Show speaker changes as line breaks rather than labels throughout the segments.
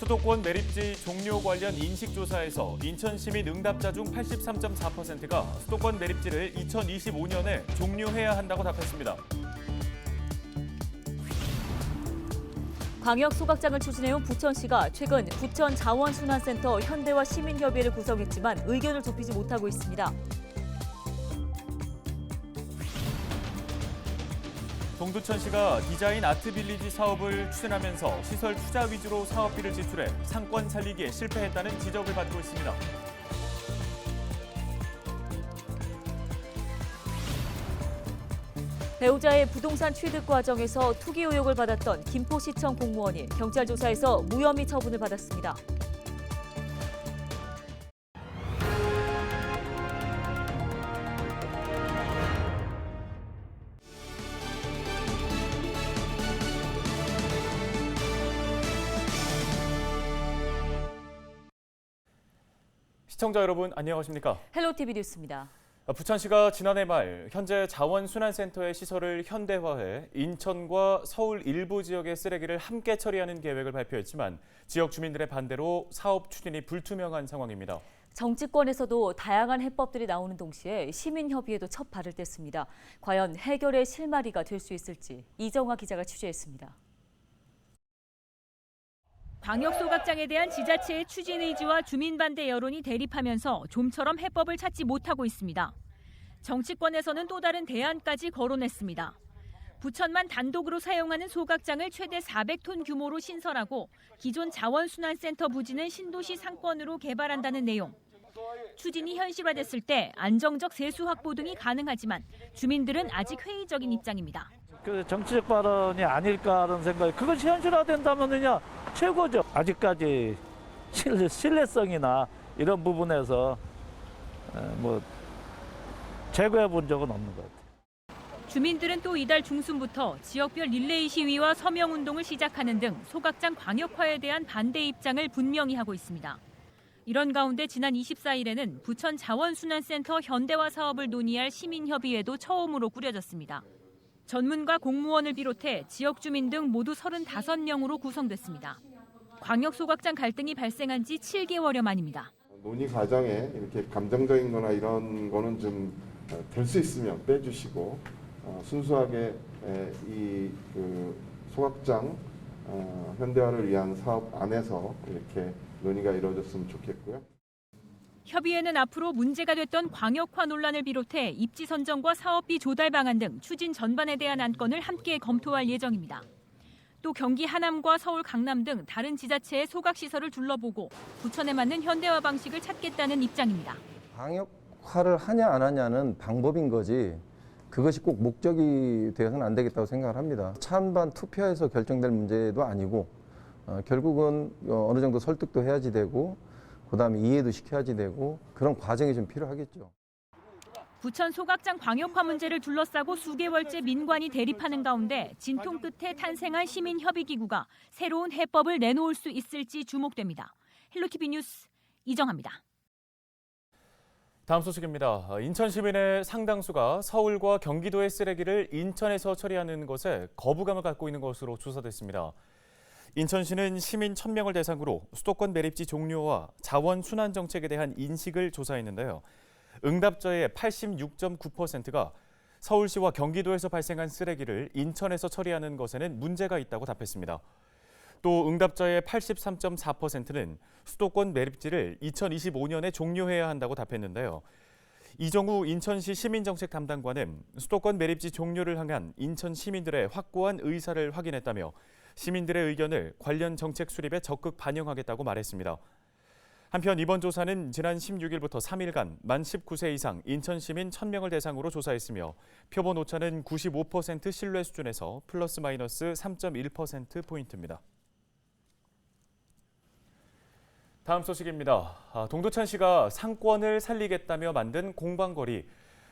수도권 매립지 종료 관련 인식조사에서 인천시민 응답자 중 83.4%가 수도권 매립지를 2025년에 종료해야 한다고 답했습니다.
광역 소각장을 추진해온 부천시가 최근 부천 자원순환센터 현대와 시민협의회를 구성했지만 의견을 좁히지 못하고 있습니다.
동두천시가 디자인 아트빌리지 사업을 추진하면서 시설 투자 위주로 사업비를 지출해 상권 살리기에 실패했다는 지적을 받고 있습니다.
배우자의 부동산 취득 과정에서 투기 의혹을 받았던 김포시청 공무원이 경찰 조사에서 무혐의 처분을 받았습니다.
시청자 여러분 안녕하십니까?
헬로티비 뉴스입니다.
부천시가 지난해 말 현재 자원순환센터의 시설을 현대화해 인천과 서울 일부 지역의 쓰레기를 함께 처리하는 계획을 발표했지만 지역 주민들의 반대로 사업 추진이 불투명한 상황입니다.
정치권에서도 다양한 해법들이 나오는 동시에 시민협의회도 첫 발을 뗐습니다. 과연 해결의 실마리가 될 수 있을지 이정화 기자가 취재했습니다.
광역소각장에 대한 지자체의 추진 의지와 주민 반대 여론이 대립하면서 좀처럼 해법을 찾지 못하고 있습니다. 정치권에서는 또 다른 대안까지 거론했습니다. 부천만 단독으로 사용하는 소각장을 최대 400톤 규모로 신설하고 기존 자원순환센터 부지는 신도시 상권으로 개발한다는 내용. 추진이 현실화됐을 때 안정적 세수 확보 등이 가능하지만 주민들은 아직 회의적인 입장입니다.
그 정치적 발언이 아닐까라는 생각이, 그것이 현실화된다면은요 최고죠. 아직까지 신뢰성이나 이런 부분에서 뭐 제거해 본 적은 없는 것 같아요.
주민들은 또 이달 중순부터 지역별 릴레이 시위와 서명 운동을 시작하는 등 소각장 광역화에 대한 반대 입장을 분명히 하고 있습니다. 이런 가운데 지난 24일에는 부천 자원순환센터 현대화 사업을 논의할 시민협의회도 처음으로 꾸려졌습니다. 전문가 공무원을 비롯해 지역 주민 등 모두 35명으로 구성됐습니다. 광역 소각장 갈등이 발생한 지 7개월여 만입니다.
논의 과정에 이렇게 감정적인 거나 이런 거는 좀 될 수 있으면 빼주시고 순수하게 이 소각장 현대화를 위한 사업 안에서 이렇게 논의가 이루어졌으면 좋겠고요.
협의회는 앞으로 문제가 됐던 광역화 논란을 비롯해 입지 선정과 사업비 조달 방안 등 추진 전반에 대한 안건을 함께 검토할 예정입니다. 또 경기 하남과 서울 강남 등 다른 지자체의 소각시설을 둘러보고 부천에 맞는 현대화 방식을 찾겠다는 입장입니다.
광역화를 하냐 안 하냐는 방법인 거지 그것이 꼭 목적이 되어서는 안 되겠다고 생각을 합니다. 찬반 투표에서 결정될 문제도 아니고 결국은 어느 정도 설득도 해야지 되고 그다음에 이해도 시켜야지 되고 그런 과정이 좀 필요하겠죠.
부천 소각장 광역화 문제를 둘러싸고 수개월째 민관이 대립하는 가운데 진통 끝에 탄생한 시민협의기구가 새로운 해법을 내놓을 수 있을지 주목됩니다. 헬로티비 뉴스 이정아입니다.
다음 소식입니다. 인천 시민의 상당수가 서울과 경기도의 쓰레기를 인천에서 처리하는 것에 거부감을 갖고 있는 것으로 조사됐습니다. 인천시는 시민 1,000명을 대상으로 수도권 매립지 종료와 자원 순환 정책에 대한 인식을 조사했는데요. 응답자의 86.9%가 서울시와 경기도에서 발생한 쓰레기를 인천에서 처리하는 것에는 문제가 있다고 답했습니다. 또 응답자의 83.4%는 수도권 매립지를 2025년에 종료해야 한다고 답했는데요. 이정우 인천시 시민정책 담당관은 수도권 매립지 종료를 향한 인천 시민들의 확고한 의사를 확인했다며 시민들의 의견을 관련 정책 수립에 적극 반영하겠다고 말했습니다. 한편 이번 조사는 지난 16일부터 3일간 만 19세 이상 인천 시민 1,000명을 대상으로 조사했으며 표본 오차는 95% 신뢰 수준에서 플러스 마이너스 3.1%포인트입니다. 다음 소식입니다. 동두천시가 상권을 살리겠다며 만든 공방거리,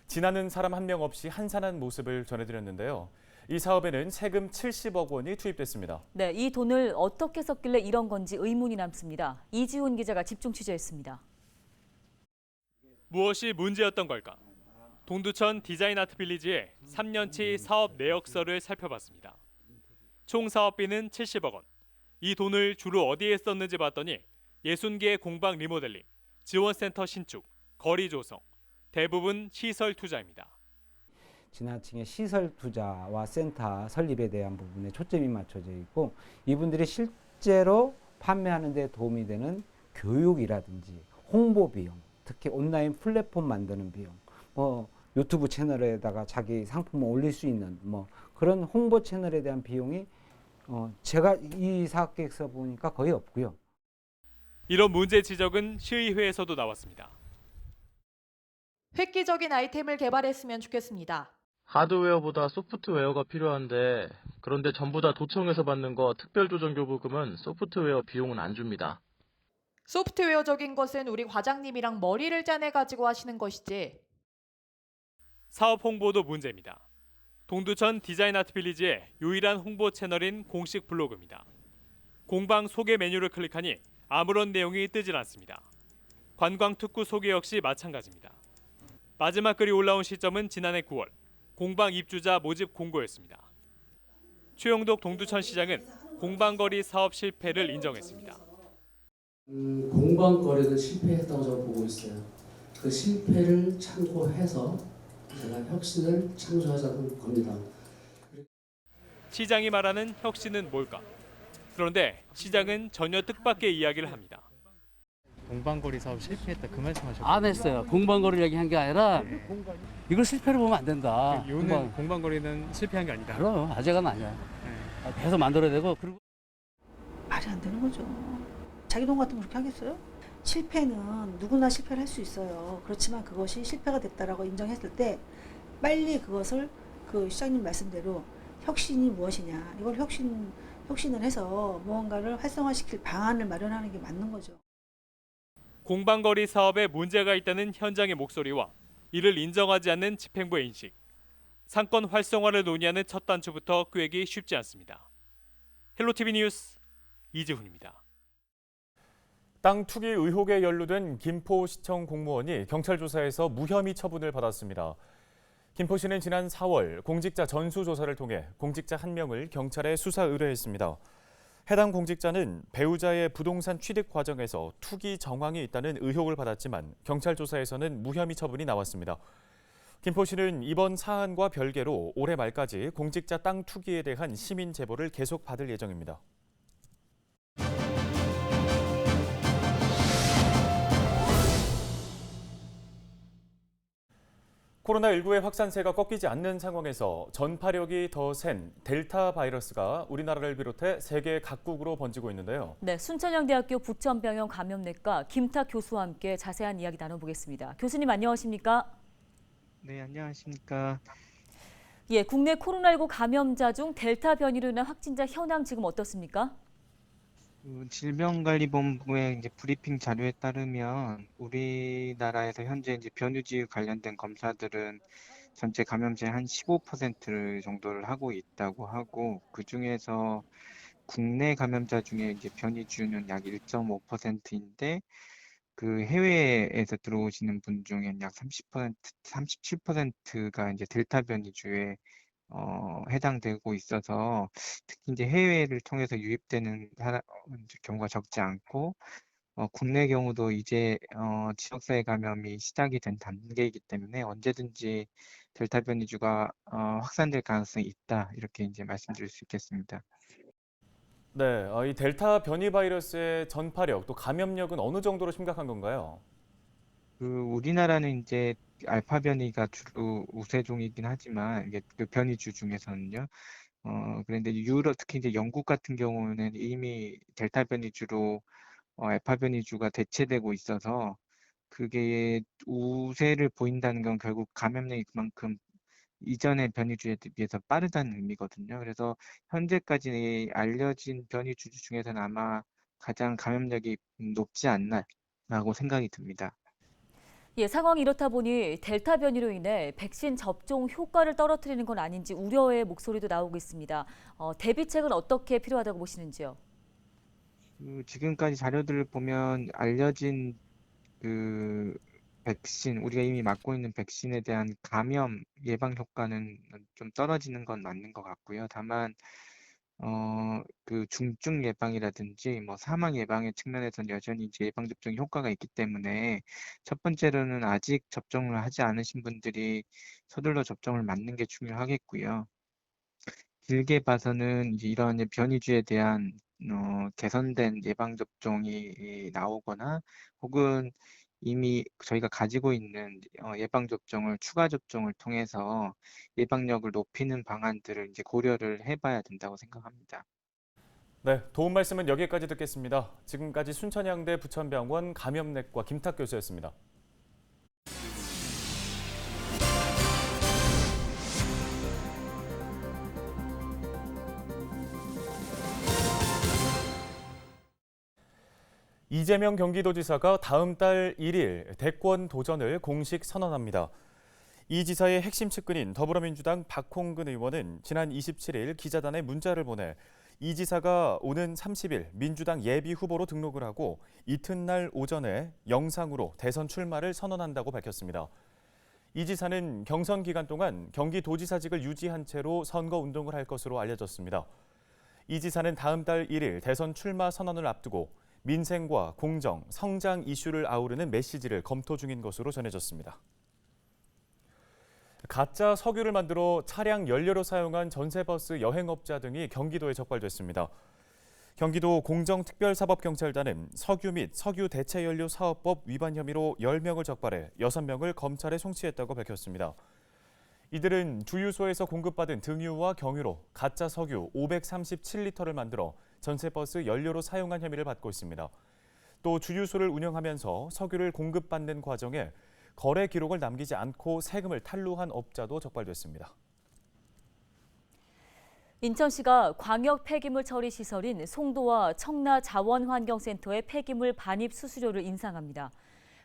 지나는 사람 한 명 없이 한산한 모습을 전해드렸는데요. 이 사업에는 세금 70억 원이 투입됐습니다.
네, 이 돈을 어떻게 썼길래 이런 건지 의문이 남습니다. 이지훈 기자가 집중 취재했습니다.
무엇이 문제였던 걸까? 동두천 디자인 아트 빌리지의 3년치 사업 내역서를 살펴봤습니다. 총 사업비는 70억 원. 이 돈을 주로 어디에 썼는지 봤더니 60개의 공방 리모델링, 지원센터 신축, 거리 조성, 대부분 시설 투자입니다.
지나치게 시설 투자와 센터 설립에 대한 부분에 초점이 맞춰져 있고 이분들이 실제로 판매하는 데 도움이 되는 교육이라든지 홍보 비용, 특히 온라인 플랫폼 만드는 비용, 뭐 유튜브 채널에다가 자기 상품을 올릴 수 있는 뭐 그런 홍보 채널에 대한 비용이 제가 이 사업 계획서 보니까 거의 없고요.
이런 문제 지적은 시의회에서도 나왔습니다.
획기적인 아이템을 개발했으면 좋겠습니다.
하드웨어보다 소프트웨어가 필요한데 그런데 전부 다 도청에서 받는 거 특별조정교부금은 소프트웨어 비용은 안 줍니다.
소프트웨어적인 것은 우리 과장님이랑 머리를 짜내가지고 하시는 것이지.
사업 홍보도 문제입니다. 동두천 디자인 아트 빌리지의 유일한 홍보 채널인 공식 블로그입니다. 공방 소개 메뉴를 클릭하니 아무런 내용이 뜨질 않습니다. 관광 특구 소개 역시 마찬가지입니다. 마지막 글이 올라온 시점은 지난해 9월 공방 입주자 모집 공고였습니다. 최영독 동두천시장은 공방거리 사업 실패를 인정했습니다.
공방거리는 실패했다고 저는 보고 있어요. 그 실패를 참고해서 제가 혁신을 창조하자는 겁니다.
시장이 말하는 혁신은 뭘까? 그런데 시장은 전혀 뜻밖의 이야기를 합니다.
공방거리 사업 실패했다 그 말씀하셨죠?
안 했어요. 공방거리 얘기한 게 아니라 이걸 실패로 보면 안 된다.
요는 공방거리는 실패한 게 아니다.
그럼 아재가 아니야. 계속 만들어야 되고 그리고
말이 안 되는 거죠. 자기 돈 같으면 그렇게 하겠어요? 실패는 누구나 실패를 할 수 있어요. 그렇지만 그것이 실패가 됐다라고 인정했을 때 빨리 그것을 그 시장님 말씀대로 혁신이 무엇이냐 이걸 혁신을 해서 무언가를 활성화시킬 방안을 마련하는 게 맞는 거죠.
공방거리 사업에 문제가 있다는 현장의 목소리와 이를 인정하지 않는 집행부의 인식. 상권 활성화를 논의하는 첫 단추부터 꿰기 쉽지 않습니다. 헬로티비 뉴스 이지훈입니다.
땅 투기 의혹에 연루된 김포시청 공무원이 경찰 조사에서 무혐의 처분을 받았습니다. 김포시는 지난 4월 공직자 전수조사를 통해 공직자 1명을 경찰에 수사 의뢰했습니다. 해당 공직자는 배우자의 부동산 취득 과정에서 투기 정황이 있다는 의혹을 받았지만 경찰 조사에서는 무혐의 처분이 나왔습니다. 김포시는 이번 사안과 별개로 올해 말까지 공직자 땅 투기에 대한 시민 제보를 계속 받을 예정입니다. 코로나19의 확산세가 꺾이지 않는 상황에서 전파력이 더 센 델타 바이러스가 우리나라를 비롯해 세계 각국으로 번지고 있는데요.
네, 순천향대학교 부천병원 감염내과 김탁 교수와 함께 자세한 이야기 나눠보겠습니다. 교수님 안녕하십니까?
네, 안녕하십니까.
예, 국내 코로나19 감염자 중 델타 변이로 인한 확진자 현황 지금 어떻습니까?
질병관리본부의 이제 브리핑 자료에 따르면 우리나라에서 현재 이제 변이주에 관련된 검사들은 전체 감염자의 한 15% 정도를 하고 있다고 하고 그 중에서 국내 감염자 중에 이제 변이주는 약 1.5%인데 그 해외에서 들어오시는 분 중엔 약 30%, 37%가 이제 델타 변이주에 해당되고 있어서 특히 이제 해외를 통해서 유입되는 경우가 적지 않고 국내 경우도 이제 지역사회 감염이 시작이 된 단계이기 때문에 언제든지 델타 변이주가 확산될 가능성이 있다 이렇게 이제 말씀드릴 수 있겠습니다.
네, 이 델타 변이 바이러스의 전파력 또 감염력은 어느 정도로 심각한 건가요?
우리나라는 이제 알파 변이가 주로 우세종이긴 하지만 이게 그 변이주 중에서는요. 그런데 유럽 특히 이제 영국 같은 경우는 이미 델타 변이주로 알파 변이주가 대체되고 있어서 그게 우세를 보인다는 건 결국 감염력이 그만큼 이전의 변이주에 비해서 빠르다는 의미거든요. 그래서 현재까지 알려진 변이주 중에서는 아마 가장 감염력이 높지 않나라고 생각이 듭니다.
예, 상황이 이렇다 보니 델타 변이로 인해 백신 접종 효과를 떨어뜨리는 건 아닌지 우려의 목소리도 나오고 있습니다. 대비책은 어떻게 필요하다고 보시는지요?
지금까지 자료들을 보면 알려진 백신, 우리가 이미 맞고 있는 백신에 대한 감염 예방 효과는 좀 떨어지는 건 맞는 것 같고요. 다만 그 중증 예방이라든지 뭐 사망 예방의 측면에서는 여전히 이제 예방접종이 효과가 있기 때문에 첫 번째로는 아직 접종을 하지 않으신 분들이 서둘러 접종을 맞는 게 중요하겠고요. 길게 봐서는 이제 이런 변이주에 대한 개선된 예방접종이 나오거나 혹은 이미 저희가 가지고 있는 예방접종을 추가 접종을 통해서 예방력을 높이는 방안들을 이제 고려를 해봐야 된다고 생각합니다.
네, 도움 말씀은 여기까지 듣겠습니다. 지금까지 순천향대 부천병원 감염내과 김탁 교수였습니다. 이재명 경기도지사가 다음 달 1일 대권 도전을 공식 선언합니다. 이 지사의 핵심 측근인 더불어민주당 박홍근 의원은 지난 27일 기자단에 문자를 보내 이 지사가 오는 30일 민주당 예비 후보로 등록을 하고 이튿날 오전에 영상으로 대선 출마를 선언한다고 밝혔습니다. 이 지사는 경선 기간 동안 경기도지사직을 유지한 채로 선거운동을 할 것으로 알려졌습니다. 이 지사는 다음 달 1일 대선 출마 선언을 앞두고 민생과 공정, 성장 이슈를 아우르는 메시지를 검토 중인 것으로 전해졌습니다. 가짜 석유를 만들어 차량 연료로 사용한 전세버스 여행업자 등이 경기도에 적발됐습니다. 경기도 공정특별사법경찰단은 석유 및 석유 대체연료 사업법 위반 혐의로 10명을 적발해 6명을 검찰에 송치했다고 밝혔습니다. 이들은 주유소에서 공급받은 등유와 경유로 가짜 석유 537리터를 만들어 전세버스 연료로 사용한 혐의를 받고 있습니다. 또 주유소를 운영하면서 석유를 공급받는 과정에 거래 기록을 남기지 않고 세금을 탈루한 업자도 적발됐습니다.
인천시가 광역 폐기물 처리 시설인 송도와 청라 자원환경센터의 폐기물 반입 수수료를 인상합니다.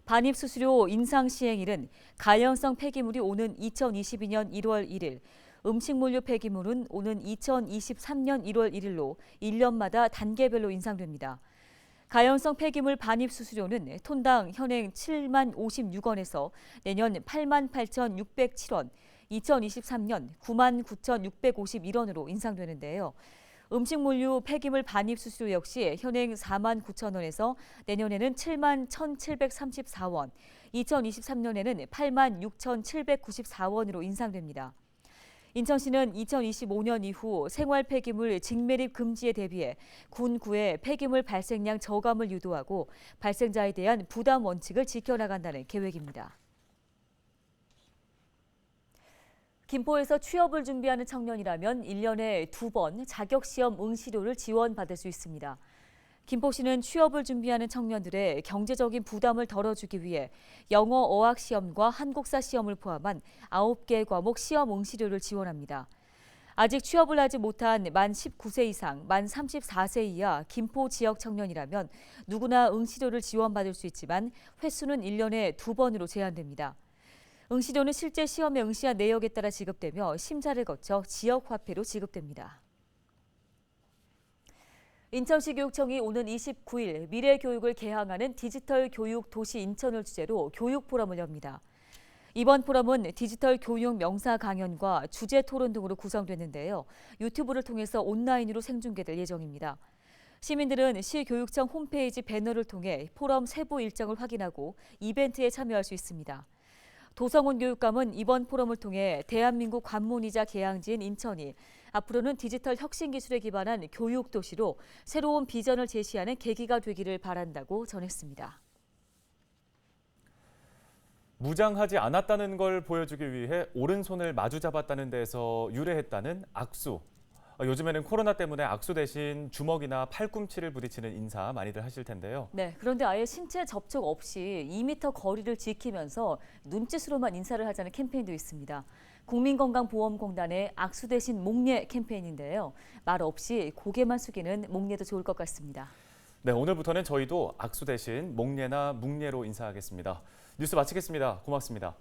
반입 수수료 인상 시행일은 가연성 폐기물이 오는 2022년 1월 1일, 음식물류 폐기물은 오는 2023년 1월 1일로 1년마다 단계별로 인상됩니다. 가연성 폐기물 반입 수수료는 톤당 현행 7만 56원에서 내년 8만 8,607원, 2023년 9만 9,651원으로 인상되는데요. 음식물류 폐기물 반입 수수료 역시 현행 4만 9천 원에서 내년에는 7만 1,734원, 2023년에는 8만 6,794원으로 인상됩니다. 인천시는 2025년 이후 생활 폐기물 직매립 금지에 대비해 군구의 폐기물 발생량 저감을 유도하고 발생자에 대한 부담 원칙을 지켜나간다는 계획입니다. 김포에서 취업을 준비하는 청년이라면 1년에 2번 자격시험 응시료를 지원받을 수 있습니다. 김포시는 취업을 준비하는 청년들의 경제적인 부담을 덜어주기 위해 영어 어학 시험과 한국사 시험을 포함한 9개 과목 시험 응시료를 지원합니다. 아직 취업을 하지 못한 만 19세 이상, 만 34세 이하 김포 지역 청년이라면 누구나 응시료를 지원받을 수 있지만 횟수는 1년에 2번으로 제한됩니다. 응시료는 실제 시험에 응시한 내역에 따라 지급되며 심사를 거쳐 지역 화폐로 지급됩니다. 인천시 교육청이 오는 29일 미래교육을 개항하는 디지털 교육 도시 인천을 주제로 교육 포럼을 엽니다. 이번 포럼은 디지털 교육 명사 강연과 주제 토론 등으로 구성됐는데요. 유튜브를 통해서 온라인으로 생중계될 예정입니다. 시민들은 시 교육청 홈페이지 배너를 통해 포럼 세부 일정을 확인하고 이벤트에 참여할 수 있습니다. 도성훈 교육감은 이번 포럼을 통해 대한민국 관문이자 개항지인 인천이 앞으로는 디지털 혁신 기술에 기반한 교육 도시로 새로운 비전을 제시하는 계기가 되기를 바란다고 전했습니다.
무장하지 않았다는 걸 보여주기 위해 오른손을 마주 잡았다는 데서 유래했다는 악수. 요즘에는 코로나 때문에 악수 대신 주먹이나 팔꿈치를 부딪히는 인사 많이들 하실 텐데요.
네, 그런데 아예 신체 접촉 없이 2m 거리를 지키면서 눈짓으로만 인사를 하자는 캠페인도 있습니다. 국민건강보험공단의 악수 대신 목례 캠페인인데요. 말 없이 고개만 숙이는 목례도 좋을 것 같습니다.
네, 오늘부터는 저희도 악수 대신 목례나 묵례로 인사하겠습니다. 뉴스 마치겠습니다. 고맙습니다.